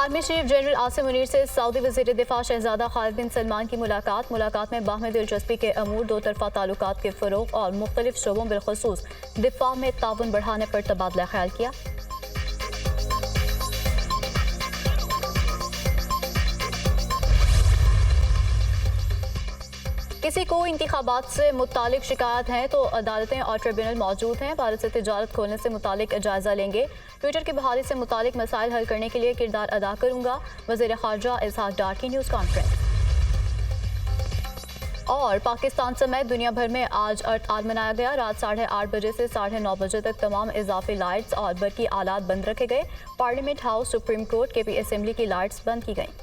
Army chief general Asim Munir से Saudi वज़ीर दिफा शहजादा खालिद बिन सलमान की मुलाकात में बाहमी दिलचस्पी के अमूर दो तरफा ताल्लुकात के फ़रोग़ और मुख्तलिफ शोबों बिलख़ुसूस दिफा में ताउन बढ़ाने पर तबादला ख्याल किया। किसी को इंतखाबात से मुतालिक शिकायत है तो अदालतें और ट्रिब्यूनल मौजूद हैं। भारत से तिजारत खोलने से मुतालिक जायजा लेंगे। ट्विटर की बहाली से मुतालिक मसाइल हल करने के लिए किरदार अदा करूंगा। वज़ीर ख़ारजा इसहाक डार की न्यूज़ कॉन्फ्रेंस। और पाकिस्तान समेत दुनिया भर में आज अर्थ आल मनाया गया। रात 8:30 बजे से 9:30 बजे तक तमाम इजाफी लाइट्स और बरकी आलात बंद रखे गए। Parliament house, supreme court, KP assembly की लाइट्स बंद की गई।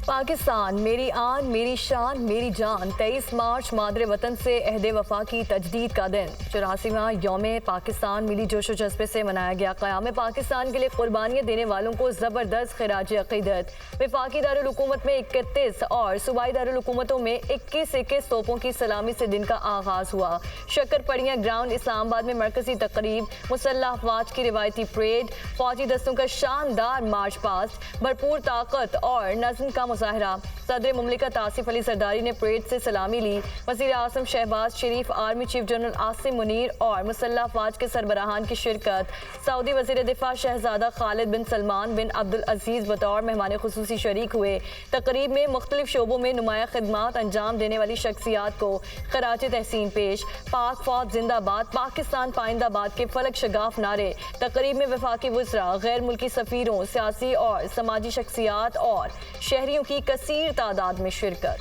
पाकिस्तान मेरी आन मेरी शान मेरी जान। 23 मार्च मादरे वतन से अहद वफा की तजदीद का दिन। 84वां यौम पाकिस्तान मिली जोशो जज्बे से मनाया गया। क़याम पाकिस्तान के लिए कुर्बानियाँ देने वालों को ज़बरदस्त खिराज अक़ीदत। वफाकी दारुल हुकूमत में 31 और सूबाई दारुल हुकूमतों में 21 तोपों की सलामी से दिन का आगाज़ हुआ। शक्करपड़ियाँ ग्राउंड इस्लामाबाद में मरकजी तकरीब, मुसल्लह अफवाज की रिवायती परेड, फौजी दस्तों का शानदार मार्च पास्ट, भरपूर ताकत और नज़्म का मुजाहरा। सदर मुमलिकत आसिफ अली जरदारी ने परेड से सलामी ली। वज़ीर आज़म Shehbaz Sharif, army chief general Asim Munir और मुसल्लह अफवाज के सरबराहान की शिरकत। सऊदी वज़ीर दिफा शहजादा खालिद बिन सलमान बिन अब्दुल अजीज़ बतौर मेहमान खुसूसी शरीक हुए। तकरीब में मुख्तलिफ शोबों में नुमाया खिदमात अंजाम देने वाली शख्सियात को खराज तहसीन पेश। पाक फौज जिंदाबाद, पाकिस्तान पाइंदाबाद के फलक शगाफ नारे। तकरीब में वफाकी वज़रा, गैर मुल्की सफ़ीरों, सियासी और समाजी शख्सियात और शहरियों की कसीर तादाद में शिरकत।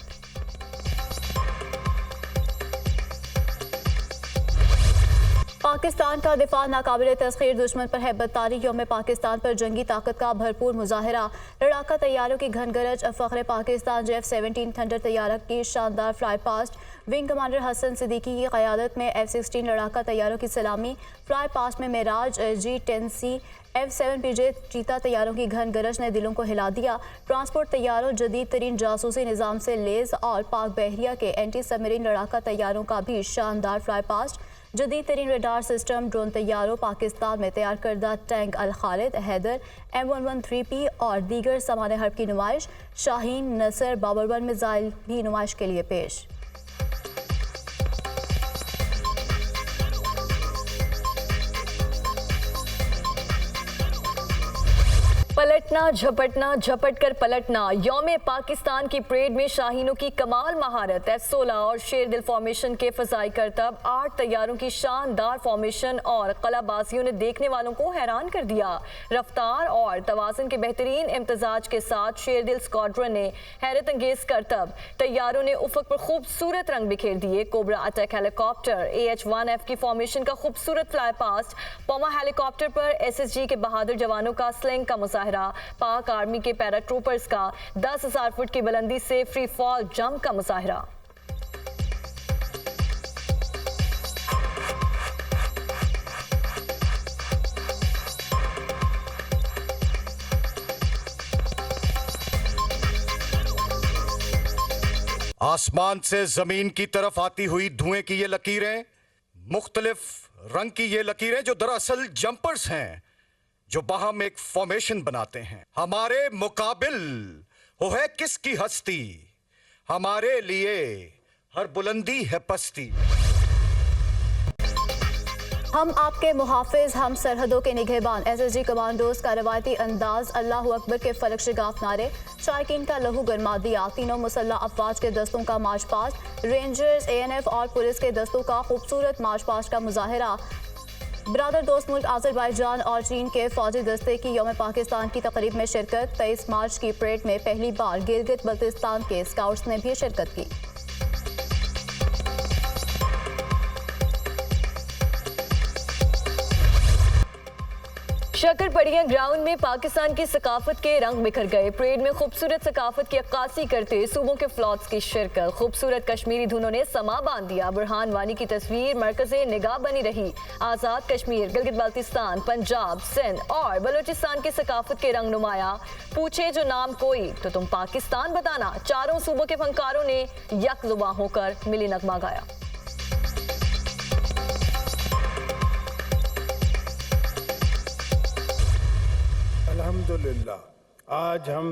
पाकिस्तान का दिफा नाकाबिल तस्खीर दुश्मन पर है बदतारी। यौम पाकिस्तान पर जंगी ताकत का भरपूर मुजाहरा। लड़ाका तैयारों की घनगरज। फ़ख्र पाकिस्तान F-17 थंडर तैयारा की शानदार fly past. Wing commander Hasan Siddiqui की क़यादत में F-16 लड़ाका तैयारों की सलामी। फ्लाई पास्ट में मेराज G-10C F-7PJ चीता तैयारों की घन गरज ने दिलों को हिला दिया। ट्रांसपोर्ट तैयारों, जदीद तरीन जासूसी निज़ाम से लेस और पाक बहरिया के एंटी सबमरीन लड़ाका तैयारों का भी शानदार फ्लाई पास्ट। जदीद तरीन रडार सिस्टम, ड्रोन तैयारों, पाकिस्तान में तैयार करदा टैंक अल खालिद, हैदर, M113P और दीगर सामान हर्ब की नुमाइश। शाहीन, नसर, बाबर-1 मिसाइल भी नुमाइश के लिए पेश। पलटना झपटना झपट कर पलटना। यौम पाकिस्तान की परेड में शाहीनों की कमाल महारत। F-16 और शेर दिल फॉर्मेशन के फजाई करतब, 8 तैयारों की शानदार फॉर्मेशन और कलाबाजियों ने देखने वालों को हैरान कर दिया। रफ्तार और तवाज़ुन के बेहतरीन इम्तजाज के साथ शेर दिल स्क्वाड्रन ने हैरत अंगेज करतब। तैयारों ने उफक पर खूबसूरत रंग बिखेर दिए। कोबरा अटैक हेलीकॉप्टर AH-1F की फॉर्मेशन का खूबसूरत फ्लाई पास्ट। पौमा हेलीकॉप्टर पर SSG के बहादुर जवानों का स्लिंग का मुजाहरा। पाक आर्मी के पैराट्रूपर्स का 10,000 फुट की बुलंदी से फ्री फॉल जंप का मुजाहरा। आसमान से जमीन की तरफ आती हुई धुएं की ये लकीरें, मुख्तलिफ रंग की ये लकीरें जो दरअसल जंपर्स हैं, जो बाहम एक फॉर्मेशन बनाते हैं। हमारे मुकाबिल वो है किसकी हस्ती, हमारे लिए हर बुलंदी है पस्ती। हम आपके मुहाफिज, हम सरहदों के निगहबान। SSG कमांडोज का रवायती अंदाज, अल्लाहु अकबर के फलक शिगाफ नारे। शायकीन का लहू गरमा दिया। तीनों मुसल्लह अफवाज के दस्तों का मार्च पास्ट। रेंजर्स, ANF और पुलिस के दस्तों का खूबसूरत मार्च पास्ट का मुजाहरा। ब्रादर दोस्त मुल्क आज़रबाईजान और चीन के फौजी दस्ते की यौम पाकिस्तान की तकरीब में शिरकत। 23 मार्च की परेड में पहली बार गिलगित बल्तिस्तान के स्काउट्स ने भी शिरकत की। शक्करपड़ियाँ ग्राउंड में पाकिस्तान की सकाफत के रंग बिखर गए। परेड में खूबसूरत सकाफत की अक्कासी करते सूबों के फ्लॉट्स की शिरकत। खूबसूरत कश्मीरी धुनों ने समा बांध दिया। बुरहान वानी की तस्वीर मरकज़े निगाह बनी रही। आज़ाद कश्मीर, गिलगित बाल्तिस्तान, पंजाब, सिंध और बलूचिस्तान की सकाफत के रंग नुमाया। पूछे जो नाम कोई तो तुम पाकिस्तान बताना। चारों सूबों के फनकारों ने यकजुबां होकर मिली नगमा गाया। अल्हम्दुलिल्लाह आज हम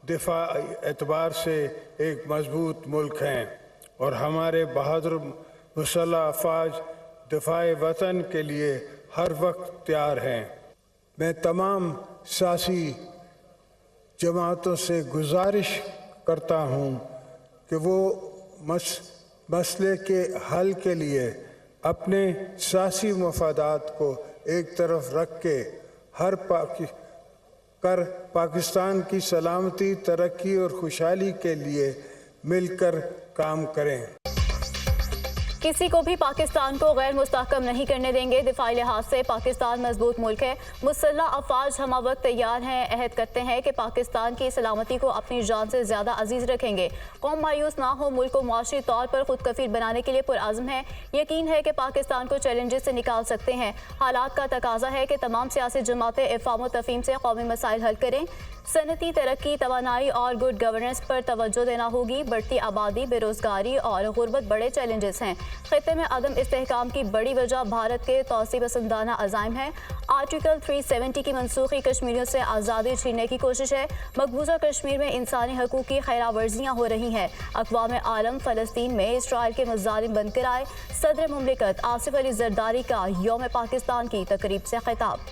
दिफा एतबार से एक मजबूत मुल्क हैं और हमारे बहादुर मुसल्लह अफवाज दिफाए वतन के लिए हर वक्त तैयार हैं। मैं तमाम सियासी जमातों से गुजारिश करता हूँ कि वो मसले के हल के लिए अपने सियासी मफादात को एक तरफ रख के पाकिस्तान की सलामती, तरक्की और खुशहाली के लिए मिलकर काम करें। किसी को भी पाकिस्तान को गैर मुस्तहकम नहीं करने देंगे। दिफाई लिहाज से पाकिस्तान मजबूत मुल्क है। मुसल्लह अफवाज हम वक्त तैयार हैं, अहद करते हैं कि पाकिस्तान की सलामती को अपनी जान से ज़्यादा अजीज़ रखेंगे। कौम मायूस ना हो, मुल्क को मुआशी तौर पर खुद कफील बनाने के लिए पुरअज़्म है। यकीन है कि पाकिस्तान को चैलेंजेस से निकाल सकते हैं। हालात का तकाजा है कि तमाम सियासी जमातें इफ़ाम व तफ़हीम से कौमी मसाइल हल करें। सनती तरक्की, तवानाई और गुड गवर्नेंस पर तवज्जो देना होगी। बढ़ती आबादी, बेरोजगारी और गुर्बत बड़े चैलेंजेस हैं। खित्ते में अदम इस्तेहकाम की बड़ी वजह भारत के तौसी पसंदाना अज़ाइम है। आर्टिकल 370 की मनसूखी कश्मीरियों से आज़ादी छीनने की कोशिश है। मकबूजा कश्मीर में इंसानी हकूक़ की खैरावर्जियाँ हो रही हैं। अक़वाम आलम फ़लस्तीन में इसराइल के मुज़ालिम बन कर आए। सदर मुमलिकत आसिफ अली ज़रदारी का यौम पाकिस्तान की तकरीब से खिताब।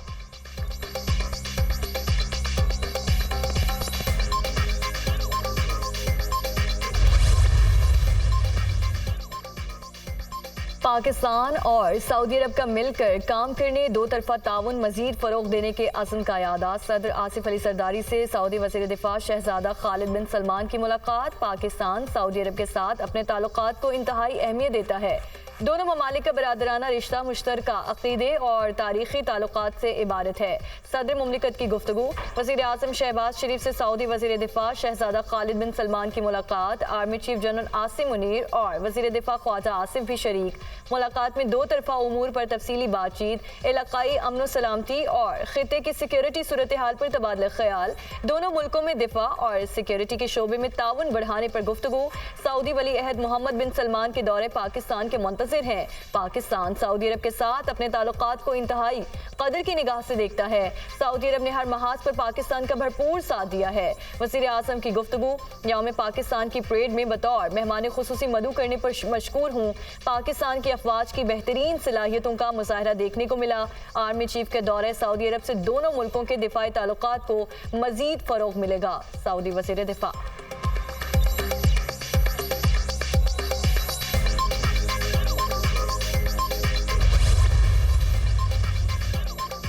पाकिस्तान और सऊदी अरब का मिलकर काम करने, दो तरफा ताउन मजीद फरोग देने के अज़्म का यादा। सदर आसिफ अली ज़रदारी से सऊदी वज़ीर दिफा शहजादा खालिद बिन सलमान की मुलाकात। पाकिस्तान सऊदी अरब के साथ अपने ताल्लुकात को इंतहाई अहमियत देता है। दोनों ममालिक का बरादराना रिश्ता मुश्तरका अक़ीदे और तारीख़ी ताल्लुकात से इबारत है। सदर मुमलिकत की गुफ्तगू। वज़ीर आज़म शहबाज शरीफ से सऊदी वज़ीर दिफा शहजादा खालिद बिन सलमान की मुलाकात। Army chief general Asim Munir और वज़ीर दिफा ख्वाजा आसिफ भी शरीक। मुलाकात में दो तरफा उमूर पर तफसीली बातचीत, इलाकाई अमन सलामती और खित्ते की सिक्योरिटी सूरत हाल पर तबादला ख्याल। दोनों मुल्कों में दिफा और सिक्योरिटी के शोबे में ताउन बढ़ाने पर गुफ्तगू। सऊदी वली अहद मोहम्मद बिन सलमान के दौरे पाकिस्तान के मुंतज़िर हैं। पाकिस्तान सऊदी अरब के साथ अपने ताल्लुकात को इंतहाई कदर की निगाह से देखता है। सऊदी अरब ने हर महाज पर पाकिस्तान का भरपूर साथ दिया है। वज़ीर आज़म की गुफ्तगू। यौम पाकिस्तान की परेड में बतौर मेहमान खुसूसी मदऊ करने पर मशकूर हूँ। पाकिस्तान की अफवाज की बेहतरीन सलाहियतों का मुजाहरा देखने को मिला। आर्मी चीफ के दौरे सऊदी अरब से दोनों मुल्कों के दिफाई ताल्लुकात को मजीद फरोग मिलेगा। सऊदी वज़ीर दिफा।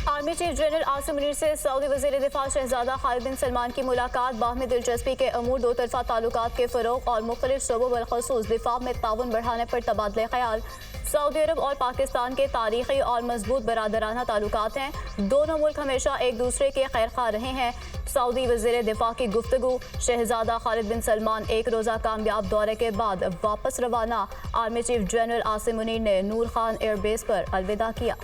Army chief general Asim Munir से सऊदी वज़ीर दिफा शहजादा खालिद बिन सलमान की मुलाकात। बाहमी दिलचस्पी के अमूर, दो तरफा ताल्लुकात के फ़रोग और मुख्तलिफ शोबों बलख़ुसूस दिफा में ताउन बढ़ाने पर तबादले ख्याल। सऊदी अरब और पाकिस्तान के तारीख़ी और मजबूत बरादराना ताल्लुकात हैं। दोनों मुल्क हमेशा एक दूसरे के खैरख्वाह रहे हैं। सऊदी वज़ीर दिफा की गुफ्तगू। शहजादा खालिद बिन सलमान एक रोज़ा कामयाब दौरे के बाद वापस रवाना। Army chief general Asim Munir ने नूर खान एयरबेस पर अलविदा किया।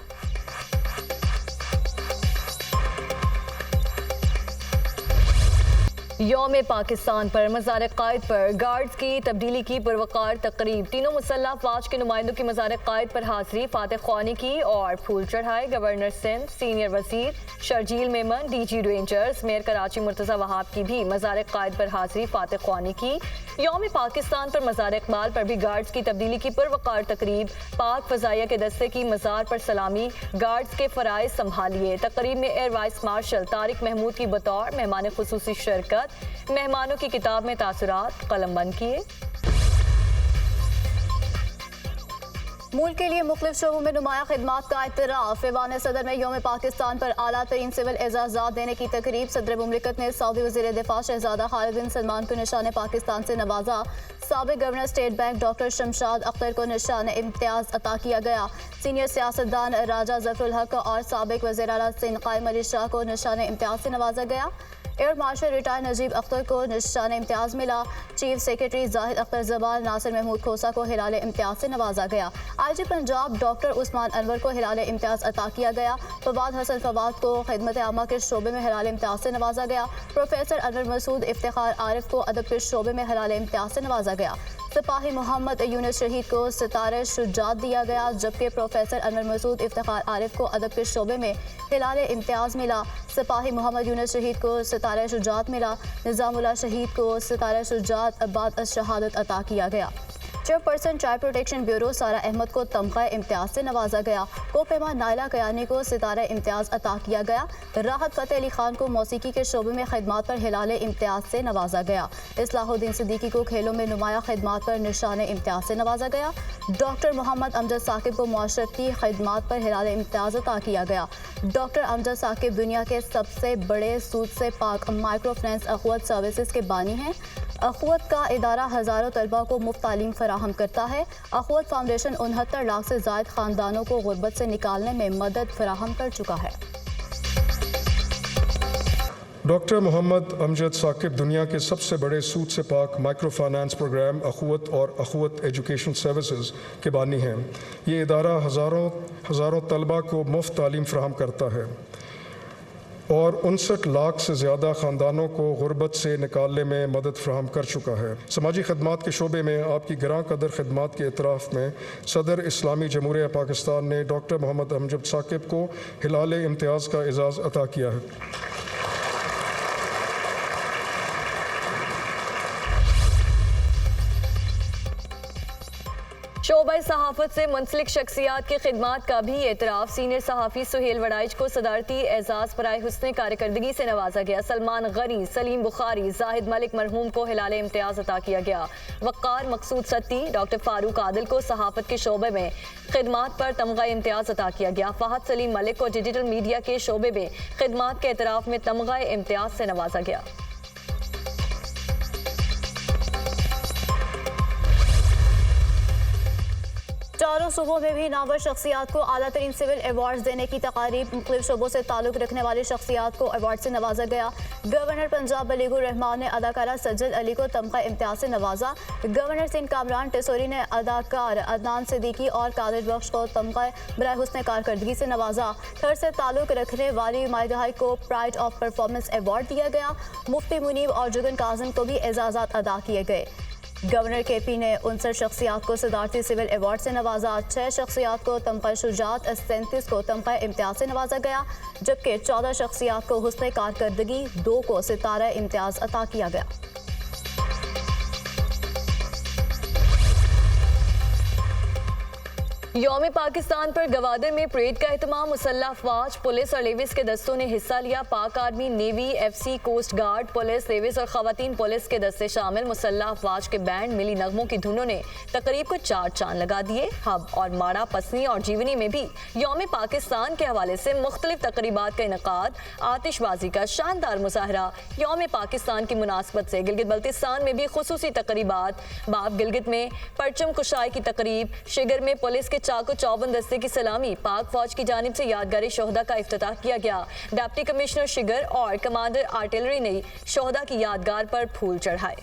यौम पाकिस्तान पर मज़ार क़ायद पर गार्ड्स की तब्दीली की पुरवकार तकरीब। तीनों मुसल्लह अफवाज के नुमाइंदों की मज़ार क़ायद पर हाज़िरी, फातह ख़्वानी की और फूल चढ़ाए। गवर्नर सिंध, सीनियर वज़ीर Sharjeel Memon, DG rangers mayor Karachi Murtaza Wahab की भी मज़ार क़ायद पर हाज़िरी, फातह ख़्वानी की। यौम पाकिस्तान पर मज़ार इक़बाल पर भी गार्ड्स की तब्दीली की पुरवकार तकरीब। पाक फ़ज़ाइया के दस्ते की मज़ार पर सलामी, गार्ड्स के फ़राइज़ संभालिए। तकरीब में air vice marshal Tariq Mahmood की बतौर मेहमान खुसूसी शिरकत। मेहमानों की किताब में तासुरात कलमबंद किए। मुल्क के लिए मुख्तलिफ शोबों में नुमाया खिदमात का एतराफ़। ऐवान सदर में यौम पाकिस्तान पर आला तरीन सिविल एजाज़ात देने की तकरीब। सदर मुमलिकत ने सऊदी वज़ीर दिफा शहजादा खालिद बिन सलमान को निशान पाकिस्तान से नवाजा। साबिक़ governor state bank doctor Shamshad Akhtar को निशान इम्तियाज़ अता किया गया। सीनियर सियासतदान राजा ज़फ़रुल हक और साबिक़ वज़ीर आला सिंध क़ाइम अली शाह को निशान इम्तियाज़ से नवाजा गया। Air marshal retire Najib Akhtar को निशान इम्तियाज़ मिला। चीफ सेक्रेटरी जाहिद अख्तर जमाल नासिर महमूद खोसा को हिलाल इम्तियाज़ से नवाजा गया। आईजी पंजाब डॉक्टर उस्मान अनवर को हिलाल इम्तियाज़ अता किया गया। फवाद हसन फवाद को खिदमत आमा के शोबे में हिलाल इम्तियाज़ से नवाजा गया। प्रोफेसर अनवर मसूद इफ्तिखार आरिफ को अदब के शोबे में हिलाल इम्तियाज़ से नवाजा गया। सिपाही मोहम्मद यूनुस शहीद को सितारे शुजात दिया गया, जबकि प्रोफेसर अनवर मसूद इफ्तिखार आरिफ को अदब के शोबे में हिलाल इम्तियाज़ मिला। सिपाही मोहम्मद यूनुस शहीद को सितारे शुजात मिला। निज़ामुल्लाह शहीद को सितारे शुजात बाद शहादत अता किया गया। चेयरपर्सन चाइल्ड प्रोटेक्शन ब्यूरो सारा अहमद को तमगा इम्तियाज़ से नवाजा गया। कोपेमा नायला कयानी को सितारा इम्तियाज़ अता किया गया। राहत फ़तेह अली खान को मौसीकी के शोबे में खिदमात पर हिलाल इम्तियाज़ से नवाजा गया। इस्लाहुद्दीन सिद्दीकी को खेलों में नुमाया खिदमात पर निशान इम्तियाज़ से नवाजा गया। डॉक्टर मोहम्मद अमजद साकिब को मुआशरती खिदमात पर हिलाल इम्तियाज़ अता किया गया। डॉक्टर अमजद साकिब दुनिया के सबसे बड़े सूद से पाक माइक्रो फाइनेंस अखुवत सर्विसेज के बानी हैं। अखुवत का इदारा हज़ारों तलबा को मुफ्त तालीम फराहम करता है। अखुवत फाउंडेशन 69 लाख से ज़ायद ख़ानदानों को गुर्बत से निकालने में मदद फराहम कर चुका है। डॉक्टर मोहम्मद अमजद साकिब दुनिया के सबसे बड़े सूद से पाक माइक्रो फाइनेंस प्रोग्राम अखुवत और अखुवत एजुकेशन सर्विसेज के बानी हैं। ये इदारा हज़ारों तलबा को मुफ्त तालीम फराहम करता है और 59 लाख से ज़्यादा ख़ानदानों को गुर्बत से निकालने में मदद फराहम कर चुका है। समाजी खदमात के शोबे में आपकी गिरां कदर खदमात के इतराफ़ में सदर इस्लामी जमहूरिया पाकिस्तान ने डॉक्टर मोहम्मद अमजद साकिब को हिलाल इम्तियाज़ का एजाज़ अता किया है। शोबा सहाफ़त से मुंसलिक शख्सियात की खिदमात का भी एतराफ़। सीनियर सहाफ़ी सुहेल वड़ाइच को सदारती एजाज़ बराए हुस्न कारकर्दगी से नवाजा गया। सलमान गनी, सलीम बुखारी, जाहिद मलिक मरहूम को हिलाल इम्तियाज़ अता किया गया। वक़ार मकसूद सत्ती, डॉक्टर फारूक आदिल को सहाफ़त के शोबे में खिदमात पर तमगा इम्तियाज़ अता किया गया। फ़हद सलीम मलिक को डिजिटल मीडिया के शोबे में खिदमात के एतराफ़ में तमगा इम्तियाज़ से नवाजा गया। चारों सूबों में भी नामवर शख्सियात को आला तरीन सिविल अवार्ड देने की तकारीब। मुख्तलिफ शोबों से ताल्लुक़ रखने वाली शख्सियात को अवार्ड से नवाजा गया। गवर्नर पंजाब बलीगुर रहमान ने अदाकारा सज्जद अली को तमगा इम्तियाज़ से नवाजा। गवर्नर सिंध कामरान टेसोरी ने अदाकार अदनान सिद्दीकी और कादिर बख्श को तमगा बराए हुस्न कारकर्दगी से नवाजा। थर से ताल्लुक़ रखने वाली माहिदहाई को प्राइड ऑफ परफॉर्मेंस अवार्ड दिया गया। मुफ्ती मुनीब और जुगन काजिम को भी एजाज़ात अदा किए गए। गवर्नर केपी ने 59 शख्सियात को सदारती सिविल अवार्ड से नवाजा। 6 शख्सियात को तमगा शुजात, 37 को तमगा इम्तियाज़ से नवाजा गया, जबकि 14 शख्सियात को हुस्न कारकर्दगी, 2 को सितारा इम्तियाज़ अता किया गया। यौम पाकिस्तान पर गवादर में परेड का एहतमाम। मुसल्लह अफवाज, पुलिस और लेविस के दस्तों ने हिस्सा लिया। Pak army, navy, FC, coast guard, police, levies और खवातीन पुलिस के दस्ते शामिल। मुसल्लह अफवाज के बैंड, मिली नगमों की धुनों ने तकरीब को 4 चांद लगा दिए। हब और माड़ा, पसनी और जीवनी में भी यौम पाकिस्तान के हवाले से मुख्तलिफ तकरीबात का इनकाद। आतिशबाजी का शानदार मुजाहरा। यौम पाकिस्तान की मुनासबत से गिलगित बल्तिस्तान में भी खुसूसी तकरीबात। बाब गिलगित में परचम कुशाई की तकरीब। शिगर में पुलिस के चाको चौबन दस्ते की सलामी। पाक फौज की जानिब से यादगार शोहदा का इफ्तिताह किया गया। डिप्टी कमिश्नर शिगर और कमांडर आर्टिलरी ने शोहदा की यादगार पर फूल चढ़ाए।